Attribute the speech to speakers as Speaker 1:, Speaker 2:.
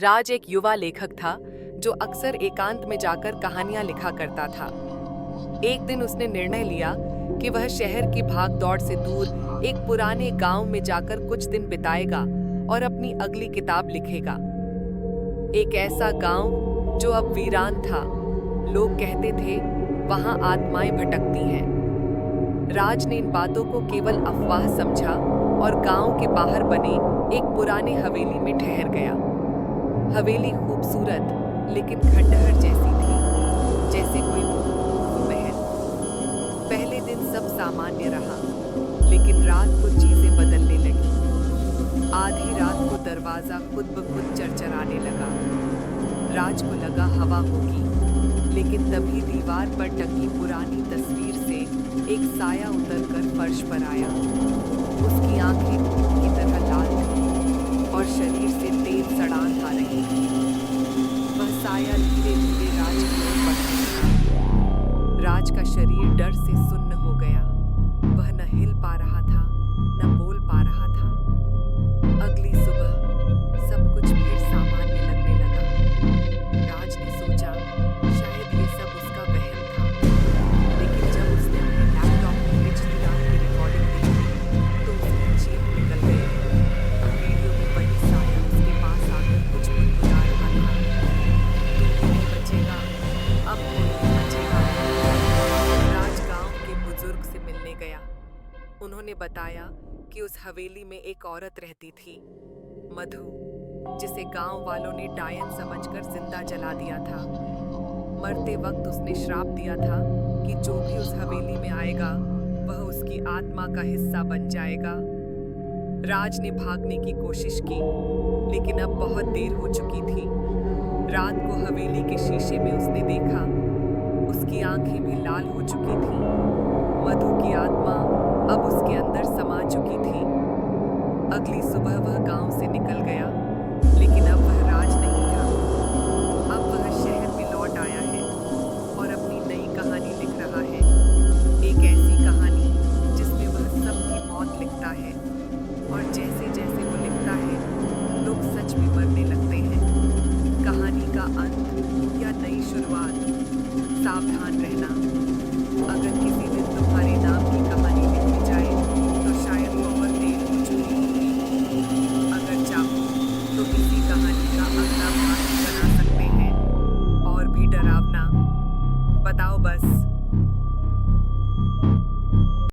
Speaker 1: राज एक युवा लेखक था जो अक्सर एकांत में जाकर कहानियां लिखा करता था। एक दिन उसने निर्णय लिया कि वह शहर की भाग-दौड़ से दूर एक पुराने गांव में जाकर कुछ दिन बिताएगा और अपनी अगली किताब लिखेगा। एक ऐसा गांव जो अब वीरान था। लोग कहते थे वहां आत्माएं भटकती हैं। राज ने इन बातों को केवल अफवाह समझा और गांव के बाहर बने एक पुराने हवेली में ठहर गया। हवेली खूबसूरत लेकिन खंडहर जैसी थी, जैसे कोई महल। पहले दिन सब सामान्य रहा, लेकिन रात को चीजें बदलने लगी। आधी रात को दरवाजा खुद ब खुद चरचराने लगा। राज को लगा हवा होगी, लेकिन तभी दीवार पर टंगी पुरानी तस्वीर से एक साया उतरकर फर्श पर आया। उसकी आंखें खून की तरह लाल थीं और शरीर से तेज सड़ान आ रही थी। वह साया धीरे धीरे राज की ओर बढ़ने लगा। राज का शरीर डर से सुन्न हो गया। वह न हिल पा रहा था, न बोल पा रहा था। अगली सुबह सब कुछ फिर सामान्य लगने लगा। राज ने सोचा शायद ये सब उसका वहम था, लेकिन जब उसने अपने लैपटॉप में पिछली रात की रिकॉर्डिंग देखी तो उसकी चीख निकल गई। वीडियो में वही साया उसके पास आकर कुछ गुनगुना रहा था। तू नहीं बचेगा, अब कोई नहीं बचेगा। राज गांव के बुजुर्ग से मिलने गया। उन्होंने बताया कि उस हवेली में एक औरत रहती थी, मधु, जिसे गांव वालों ने डायन समझकर जिंदा जला दिया था। मरते वक्त उसने श्राप दिया था कि जो भी उस हवेली में आएगा वह उसकी आत्मा का हिस्सा बन जाएगा। राज ने भागने की कोशिश की, लेकिन अब बहुत देर हो चुकी थी। रात को हवेली के शीशे में उसने देखा, उसकी आंखें भी लाल हो चुकी थीं। मधु की आत्मा अब उसके अंदर समा चुकी थी। अगली सुबह वह गांव से निकल गया, लेकिन अब वह राज नहीं था। अब वह शहर में लौट आया है और अपनी नई कहानी लिख रहा है। एक ऐसी कहानी जिसमें वह सबकी मौत लिखता है, और जैसे जैसे वो लिखता है लोग सच में मरने लगते हैं। कहानी का अंत या नई शुरुआत, सावधान रहना। अगर